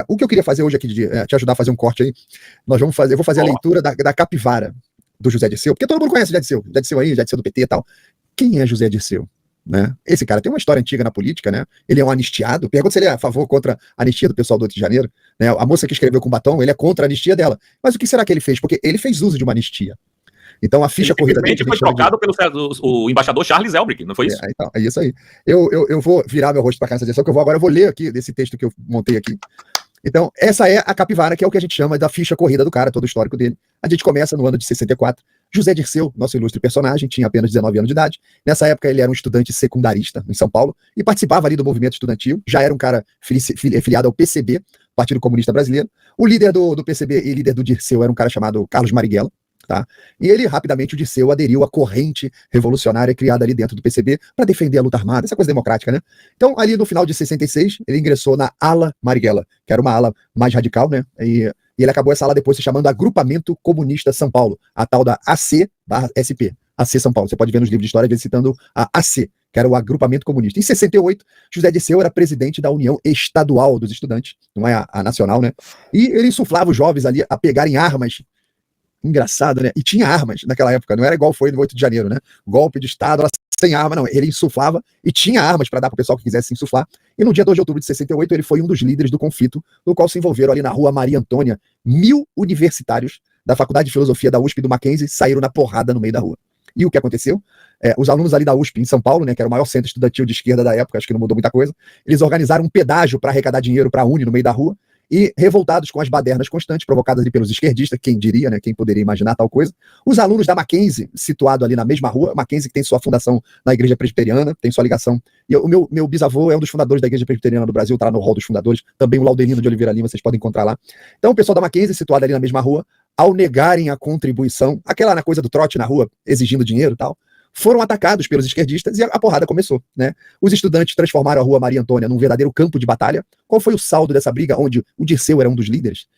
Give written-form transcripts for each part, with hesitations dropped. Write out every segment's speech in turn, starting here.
O que eu queria fazer hoje aqui, te ajudar a fazer um corte aí, eu vou fazer a leitura da Capivara do José Dirceu, porque todo mundo conhece o José Dirceu aí, José Dirceu do PT e tal. Quem é José Dirceu? Né? Esse cara tem uma história antiga na política, né? Ele é um anistiado. Pergunta se ele é a favor ou contra a anistia do pessoal do 8 de janeiro. Né? A moça que escreveu com batom, ele é contra a anistia dela. Mas o que será que ele fez? Porque ele fez uso de uma anistia. Então a ficha corrida dele... Ele foi trocado pelo embaixador Charles Elbrick, não foi isso? Então, é isso aí. Eu vou virar meu rosto para cá nessa direção, que eu vou ler aqui desse texto que eu montei aqui. Então, essa é a capivara, que é o que a gente chama da ficha corrida do cara, todo o histórico dele. A gente começa no ano de 64. José Dirceu, nosso ilustre personagem, tinha apenas 19 anos de idade. Nessa época, ele era um estudante secundarista em São Paulo e participava ali do movimento estudantil. Já era um cara filiado ao PCB, Partido Comunista Brasileiro. O líder do PCB e líder do Dirceu era um cara chamado Carlos Marighella. Tá? E ele, rapidamente, o Dirceu aderiu à corrente revolucionária criada ali dentro do PCB para defender a luta armada, essa coisa democrática, né? Então, ali no final de 66, ele ingressou na ala Marighella, que era uma ala mais radical, né? E ele acabou essa ala depois se chamando Agrupamento Comunista São Paulo, a tal da AC/SP, AC São Paulo. Você pode ver nos livros de história, citando a AC, que era o Agrupamento Comunista. Em 68, José Dirceu era presidente da União Estadual dos Estudantes, não é a nacional, né? E ele insuflava os jovens ali a pegarem armas. Engraçado, né? E tinha armas naquela época, não era igual foi no 8 de janeiro, né? Golpe de Estado, era sem arma, não. Ele insuflava e tinha armas para dar para o pessoal que quisesse insuflar. E no dia 2 de outubro de 68, ele foi um dos líderes do conflito, no qual se envolveram ali na rua Maria Antônia. 1000 universitários da Faculdade de Filosofia da USP e do Mackenzie saíram na porrada no meio da rua. E o que aconteceu? Os alunos ali da USP em São Paulo, né, que era o maior centro estudantil de esquerda da época, acho que não mudou muita coisa, eles organizaram um pedágio para arrecadar dinheiro para a Uni no meio da rua. E revoltados com as badernas constantes provocadas ali pelos esquerdistas, quem diria, né, quem poderia imaginar tal coisa, os alunos da Mackenzie, situado ali na mesma rua, Mackenzie que tem sua fundação na Igreja Presbiteriana, tem sua ligação, e o meu bisavô é um dos fundadores da Igreja Presbiteriana do Brasil, tá lá no hall dos fundadores, também o Laudelino de Oliveira Lima, vocês podem encontrar lá. Então o pessoal da Mackenzie, situado ali na mesma rua, ao negarem a contribuição, aquela coisa do trote na rua, exigindo dinheiro e tal, foram atacados pelos esquerdistas e a porrada começou, né? Os estudantes transformaram a rua Maria Antônia num verdadeiro campo de batalha. Qual foi o saldo dessa briga, onde o Dirceu era um dos líderes?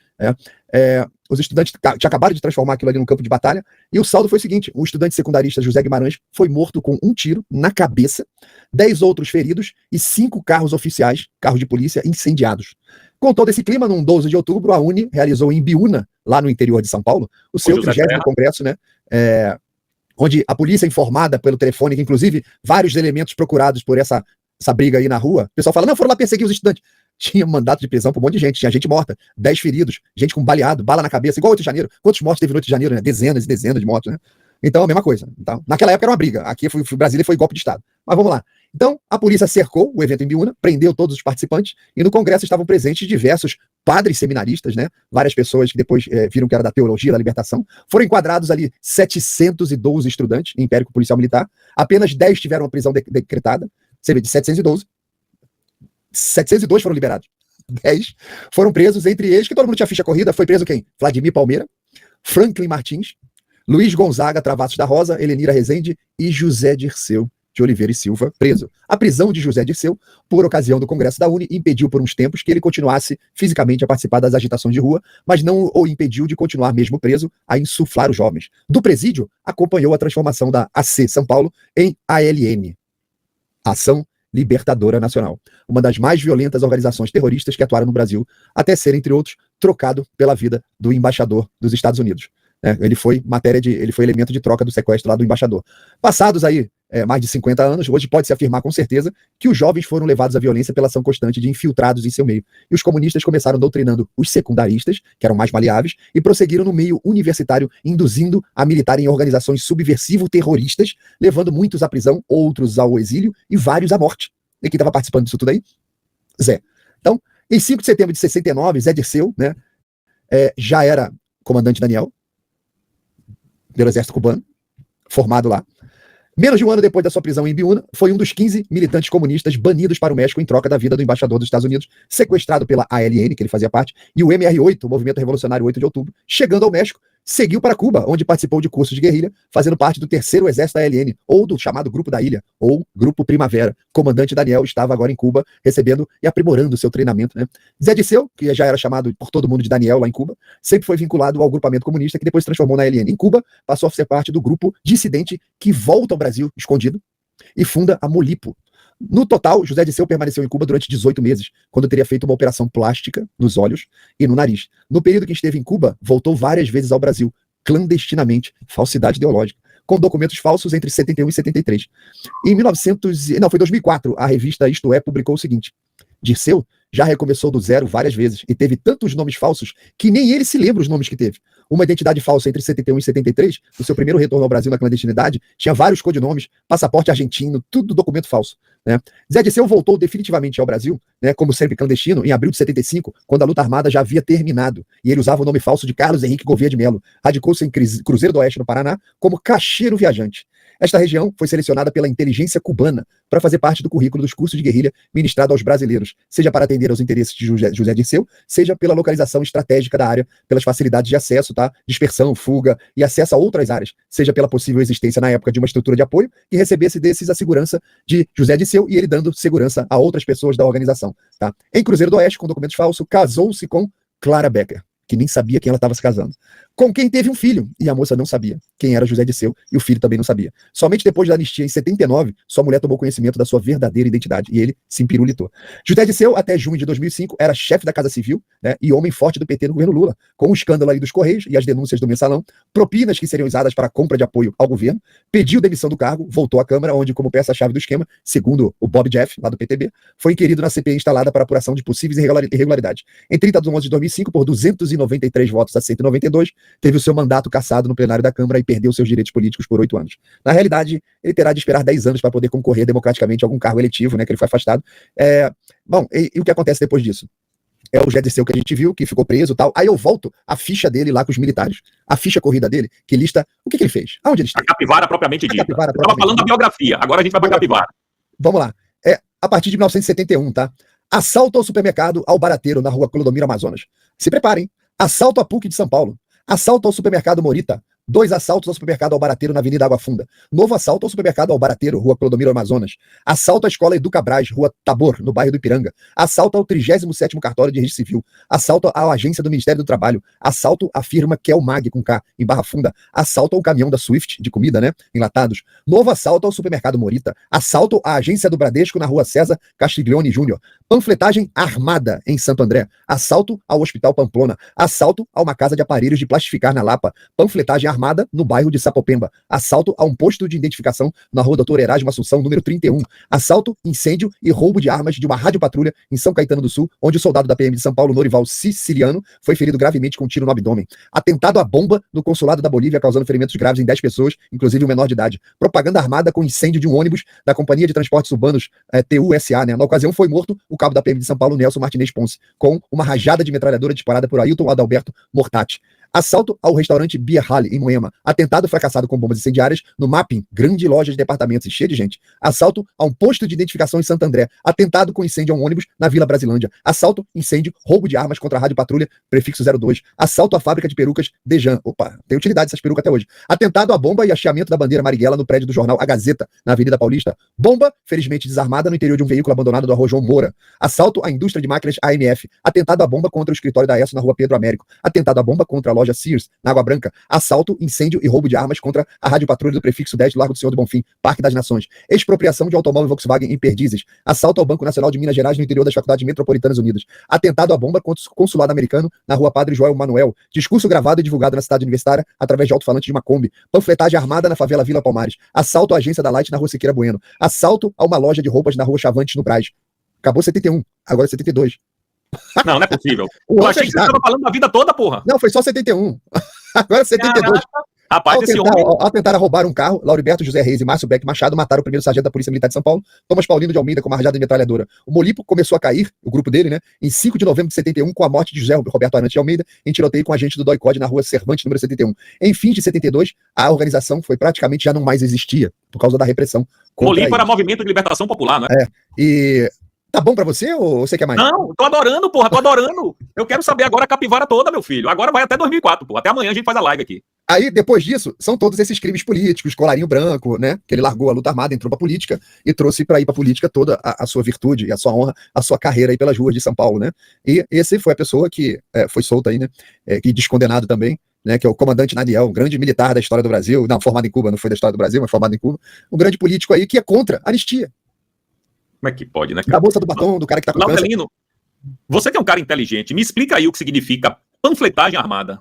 Os estudantes acabaram de transformar aquilo ali num campo de batalha, e o saldo foi o seguinte: o estudante secundarista José Guimarães foi morto com um tiro na cabeça, 10 outros feridos e 5 carros oficiais, carros de polícia, incendiados. Com todo esse clima, num 12 de outubro, a Uni realizou em Biúna, lá no interior de São Paulo, o seu 30º congresso, né? Onde a polícia, informada pelo telefone, que inclusive vários elementos procurados por essa briga aí na rua, o pessoal fala, não, foram lá perseguir os estudantes. Tinha mandato de prisão para um monte de gente, tinha gente morta, 10 feridos, gente com baleado, bala na cabeça, igual 8 de janeiro. Quantos mortos teve no 8 de janeiro, né? Dezenas e dezenas de mortos, né? Então, a mesma coisa. Então, naquela época era uma briga, aqui foi Brasília, foi golpe de Estado. Mas vamos lá. Então, a polícia cercou o evento em Biúna, prendeu todos os participantes, e no congresso estavam presentes diversos padres seminaristas, né? Várias pessoas que depois viram que era da teologia da libertação. Foram enquadrados ali 712 estudantes em Império Policial Militar. Apenas 10 tiveram a prisão decretada. Você vê, de 712, 702 foram liberados. 10 foram presos, entre eles, que todo mundo tinha ficha corrida. Foi preso quem? Vladimir Palmeira, Franklin Martins, Luiz Gonzaga Travassos da Rosa, Helenira Rezende e José Dirceu de Oliveira e Silva, preso. A prisão de José Dirceu, por ocasião do Congresso da Uni, impediu por uns tempos que ele continuasse fisicamente a participar das agitações de rua, mas não o impediu de continuar mesmo preso a insuflar os jovens. Do presídio, acompanhou a transformação da AC São Paulo em ALN, Ação Libertadora Nacional, uma das mais violentas organizações terroristas que atuaram no Brasil, até ser, entre outros, trocado pela vida do embaixador dos Estados Unidos. Ele foi elemento de troca do sequestro lá do embaixador. Passados aí mais de 50 anos, hoje pode-se afirmar com certeza que os jovens foram levados à violência pela ação constante de infiltrados em seu meio. E os comunistas começaram doutrinando os secundaristas, que eram mais maleáveis, e prosseguiram no meio universitário, induzindo a militar em organizações subversivo-terroristas, levando muitos à prisão, outros ao exílio e vários à morte. E quem estava participando disso tudo aí? Zé. Então, em 5 de setembro de 69, Zé Dirceu, né, já era comandante Daniel, pelo exército cubano, formado lá. Menos de um ano depois da sua prisão em Biúna, foi um dos 15 militantes comunistas banidos para o México em troca da vida do embaixador dos Estados Unidos, sequestrado pela ALN, que ele fazia parte, e o MR8, o Movimento Revolucionário 8 de Outubro, chegando ao México, seguiu para Cuba, onde participou de cursos de guerrilha, fazendo parte do 3º Exército da ALN, ou do chamado Grupo da Ilha, ou Grupo Primavera. Comandante Daniel estava agora em Cuba, recebendo e aprimorando seu treinamento, né? Zé Dirceu, que já era chamado por todo mundo de Daniel lá em Cuba, sempre foi vinculado ao grupamento comunista, que depois se transformou na ALN. Em Cuba, passou a ser parte do grupo dissidente que volta ao Brasil escondido e funda a Molipo. No total, José Dirceu permaneceu em Cuba durante 18 meses, quando teria feito uma operação plástica nos olhos e no nariz. No período que esteve em Cuba, voltou várias vezes ao Brasil, clandestinamente, falsidade ideológica, com documentos falsos entre 71 e 73. Em 2004, a revista Isto É publicou o seguinte: Dirceu já recomeçou do zero várias vezes e teve tantos nomes falsos que nem ele se lembra os nomes que teve. Uma identidade falsa entre 71 e 73, no seu primeiro retorno ao Brasil na clandestinidade, tinha vários codinomes, passaporte argentino, tudo documento falso. Né? Zé Dirceu voltou definitivamente ao Brasil, né, como sempre clandestino, em abril de 75, quando a luta armada já havia terminado, e ele usava o nome falso de Carlos Henrique Gouveia de Melo. Radicou-se em Cruzeiro do Oeste, no Paraná, como cacheiro viajante. Esta região foi selecionada pela inteligência cubana para fazer parte do currículo dos cursos de guerrilha ministrado aos brasileiros, seja para atender aos interesses de José Dirceu, seja pela localização estratégica da área, pelas facilidades de acesso, tá? Dispersão, fuga e acesso a outras áreas, seja pela possível existência na época de uma estrutura de apoio que recebesse desses a segurança de José Dirceu e ele dando segurança a outras pessoas da organização. Tá? Em Cruzeiro do Oeste, com documentos falsos, casou-se com Clara Becker, que nem sabia quem ela estava se casando, com quem teve um filho, e a moça não sabia quem era José Dirceu, e o filho também não sabia. Somente depois da anistia, em 79, sua mulher tomou conhecimento da sua verdadeira identidade, e ele se empirulitou. José Dirceu, até junho de 2005, era chefe da Casa Civil, né, e homem forte do PT no governo Lula, com o escândalo aí dos Correios e as denúncias do Mensalão, propinas que seriam usadas para a compra de apoio ao governo, pediu demissão do cargo, voltou à Câmara, onde, como peça-chave do esquema, segundo o Bob Jeff, lá do PTB, foi inquirido na CPI instalada para apuração de possíveis irregularidades. Em 30 de 11 de 2005, por 293 votos a 192, teve o seu mandato cassado no plenário da Câmara e perdeu seus direitos políticos por 8 anos. Na realidade, ele terá de esperar 10 anos para poder concorrer democraticamente a algum cargo eletivo, né, que ele foi afastado. Bom, e o que acontece depois disso? É o José Dirceu que a gente viu, que ficou preso e tal. Aí eu volto a ficha dele lá com os militares. A ficha corrida dele, que lista o que ele fez. Aonde ele esteve. A capivara propriamente dita. Estava falando da biografia, agora a gente vai para a capivara. Vamos lá. A partir de 1971, tá? Assalto ao supermercado ao Barateiro, na rua Clodomiro Amazonas. Se preparem. Assalto à PUC de São Paulo. Assalto ao supermercado Morita. 2 assaltos ao supermercado ao Barateiro na Avenida Água Funda. Novo assalto ao supermercado ao Barateiro, rua Clodomiro Amazonas. Assalto à escola Educabras, rua Tabor, no bairro do Ipiranga. Assalto ao 37º cartório de registro civil. Assalto à agência do Ministério do Trabalho. Assalto à firma Kelmag, com K, em Barra Funda. Assalto ao caminhão da Swift, de comida, né, enlatados. Novo assalto ao supermercado Morita. Assalto à agência do Bradesco na rua César Castiglione Júnior. Panfletagem armada em Santo André. Assalto ao Hospital Pamplona. Assalto a uma casa de aparelhos de plastificar na Lapa. Panfletagem armada no bairro de Sapopemba. Assalto a um posto de identificação na rua Doutor Erasmo Assunção, número 31. Assalto, incêndio e roubo de armas de uma radiopatrulha em São Caetano do Sul, onde o soldado da PM de São Paulo, Norival Siciliano, foi ferido gravemente com um tiro no abdômen. Atentado à bomba no consulado da Bolívia, causando ferimentos graves em 10 pessoas, inclusive um menor de idade. Propaganda armada com incêndio de um ônibus da Companhia de Transportes Urbanos, TUSA, né? Na ocasião foi morto o cabo da PM de São Paulo, Nelson Martinez Ponce, com uma rajada de metralhadora disparada por Ailton Adalberto Mortati. Assalto ao restaurante Beer Hall, em Moema. Atentado fracassado com bombas incendiárias no Mapping, grande loja de departamentos e cheia de gente. Assalto a um posto de identificação em Santo André. Atentado com incêndio a um ônibus na Vila Brasilândia. Assalto, incêndio, roubo de armas contra a Rádio Patrulha, prefixo 02. Assalto à fábrica de perucas Dejan. Opa, tem utilidade essas perucas até hoje. Atentado à bomba e hasteamento da bandeira Marighella no prédio do jornal A Gazeta, na Avenida Paulista. Bomba, felizmente desarmada, no interior de um veículo abandonado do Rua João Moura. Assalto à indústria de máquinas AMF. Atentado à bomba contra o escritório da ESSO na Rua Pedro Américo. Atentado à bomba contra a loja Sears, na Água Branca. Assalto, incêndio e roubo de armas contra a Rádio Patrulha do prefixo 10 do Largo do Senhor do Bonfim, Parque das Nações. Expropriação de automóvel Volkswagen em Perdizes. Assalto ao Banco Nacional de Minas Gerais no interior das Faculdades Metropolitanas Unidas. Atentado à bomba contra o consulado americano na Rua Padre Joel Manuel. Discurso gravado e divulgado na cidade universitária através de alto-falante de uma Kombi. Panfletagem armada na favela Vila Palmares. Assalto à agência da Light na Rua Siqueira Bueno. Assalto a uma loja de roupas na Rua Chavantes, no Brás. Acabou 71, agora 72. Não é possível. Eu achei que você estava falando da vida toda, porra. Não, foi só 71. Agora 72. Caraca. Rapaz, esse homem... Ao tentar roubar um carro, Lauriberto José Reis e Márcio Beck Machado mataram o primeiro sargento da Polícia Militar de São Paulo, Thomas Paulino de Almeida, com uma rajada de metralhadora. O Molipo começou a cair, o grupo dele, né, em 5 de novembro de 71, com a morte de José Roberto Arantes de Almeida, em tiroteio com agente do DOI-CODE na Rua Cervantes, número 71. Em fins de 72, a organização praticamente já não mais existia, por causa da repressão. Molipo era Movimento de Libertação Popular, não é? E... Tá bom pra você ou você quer mais? Não, tô adorando, porra, tô adorando. Eu quero saber agora a capivara toda, meu filho. Agora vai até 2004, porra. Até amanhã a gente faz a live aqui. Aí, depois disso, são todos esses crimes políticos, colarinho branco, né? Que ele largou a luta armada, entrou pra política e trouxe pra ir pra política toda a sua virtude, a sua honra, a sua carreira aí pelas ruas de São Paulo, né? E esse foi a pessoa que foi solta aí, né? Que descondenado também, né, que é o comandante Naniel, um grande militar da história do Brasil, não, formado em Cuba, não foi da história do Brasil, mas formado em Cuba, um grande político aí que é contra a anistia. Como é que pode, né, Da cara? bolsa do batom do cara que tá com câncer. Laudelino, você que é um cara inteligente, me explica aí o que significa panfletagem armada.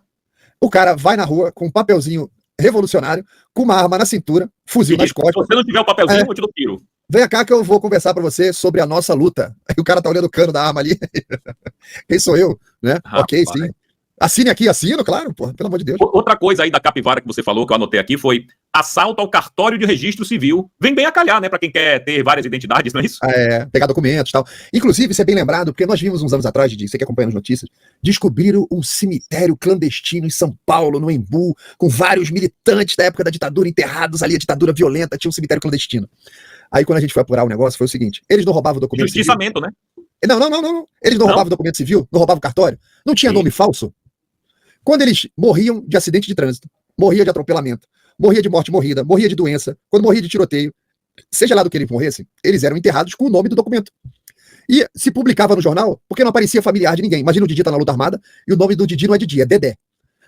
O cara vai na rua com um papelzinho revolucionário, com uma arma na cintura, fuzil nas Se costas. você não tiver o papelzinho, É. eu te dou tiro. Vem cá que eu vou conversar pra você sobre a nossa luta. Aí o cara tá olhando o cano da arma ali. Quem sou eu, né? Rapaz. Ok, sim. Assine aqui, assino, claro, porra, pelo amor de Deus. Outra coisa aí da capivara que você falou, que eu anotei aqui, foi assalto ao cartório de registro civil. Vem bem a calhar, né, pra quem quer ter várias identidades, não é isso? É, pegar documentos e tal. Inclusive, isso é bem lembrado, porque nós vimos uns anos atrás, Didi, você que acompanha as notícias, descobriram um cemitério clandestino em São Paulo, no Embu, com vários militantes da época da ditadura enterrados ali, a ditadura violenta, tinha um cemitério clandestino. Aí quando a gente foi apurar o negócio, foi o seguinte, eles não roubavam documento civil. Justiçamento, né? Não. Eles não roubavam documento civil, não roubavam cartório, não tinha nome falso. Quando eles morriam de acidente de trânsito, morria de atropelamento, morria de morte morrida, morria de doença, quando morria de tiroteio, seja lá do que eles morressem, eles eram enterrados com o nome do documento. E se publicava no jornal, porque não aparecia familiar de ninguém. Imagina o Didi tá na luta armada, e o nome do Didi não é Didi, é Dedé.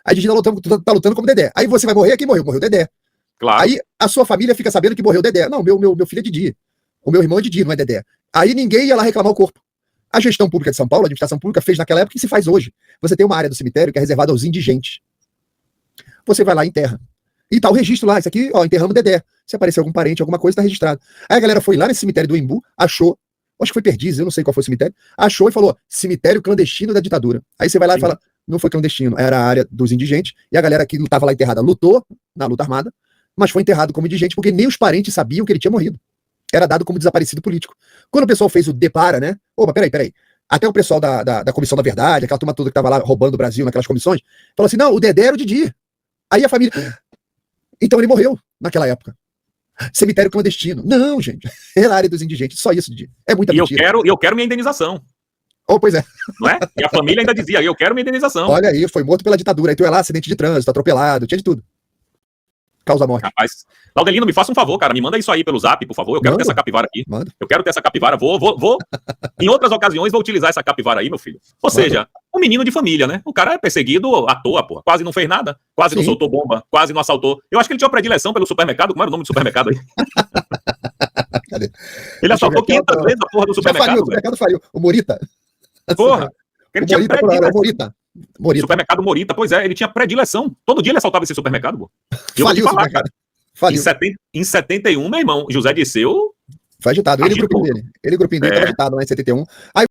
Aí Didi tá lutando como Dedé. Aí você vai morrer, quem morreu? Morreu Dedé. Claro. Aí a sua família fica sabendo que morreu Dedé. Não, meu filho é Didi. O meu irmão é Didi, não é Dedé. Aí ninguém ia lá reclamar o corpo. A gestão pública de São Paulo, a administração pública, fez naquela época e se faz hoje. Você tem uma área do cemitério que é reservada aos indigentes. Você vai lá e enterra. E tá o registro lá, isso aqui, ó, enterramos Dedé. Se aparecer algum parente, alguma coisa, tá registrado. Aí a galera foi lá nesse cemitério do Embu, achou, acho que foi Perdizes, eu não sei qual foi o cemitério, achou e falou, cemitério clandestino da ditadura. Aí você vai lá e fala, não foi clandestino, era a área dos indigentes, e a galera que tava lá enterrada lutou na luta armada, mas foi enterrado como indigente porque nem os parentes sabiam que ele tinha morrido. Era dado como desaparecido político. Quando o pessoal fez o Depara, né? Opa, peraí. Até o pessoal da Comissão da Verdade, aquela turma toda que tava lá roubando o Brasil naquelas comissões, falou assim, não, o Dedé era o Didi. Aí a família... Então ele morreu naquela época. Cemitério clandestino. Não, gente. Era a área dos indigentes. Só isso, Didi. É muita mentira. E eu quero minha indenização. Oh, pois é. Não é? E a família ainda dizia, eu quero minha indenização. Olha aí, foi morto pela ditadura. Aí tu é lá, acidente de trânsito, atropelado, tinha de tudo. Causa morte. Rapaz, Laudelino, me faça um favor, cara. Me manda isso aí pelo zap, por favor. Eu quero ter essa capivara aqui. Manda. Eu quero ter essa capivara. Vou. Em outras ocasiões, vou utilizar essa capivara aí, meu filho. Ou seja, um menino de família, né? O cara é perseguido à toa, porra. Quase não fez nada. Quase não soltou bomba. Quase não assaltou. Eu acho que ele tinha uma predileção pelo supermercado. Como era o nome do supermercado aí? Cadê? Ele assaltou 500 vezes a porra do supermercado. O supermercado faliu. O Morita. Porra. Ele tinha Morita. Supermercado Morita, pois é, ele tinha predileção. Todo dia ele assaltava esse supermercado, pô. Faliu o supermercado. Faliu. Em 71, meu irmão, José Disseu... Foi agitado. Ele e o grupinho dele. Ele e o grupinho dele tava agitado lá em 71. Aí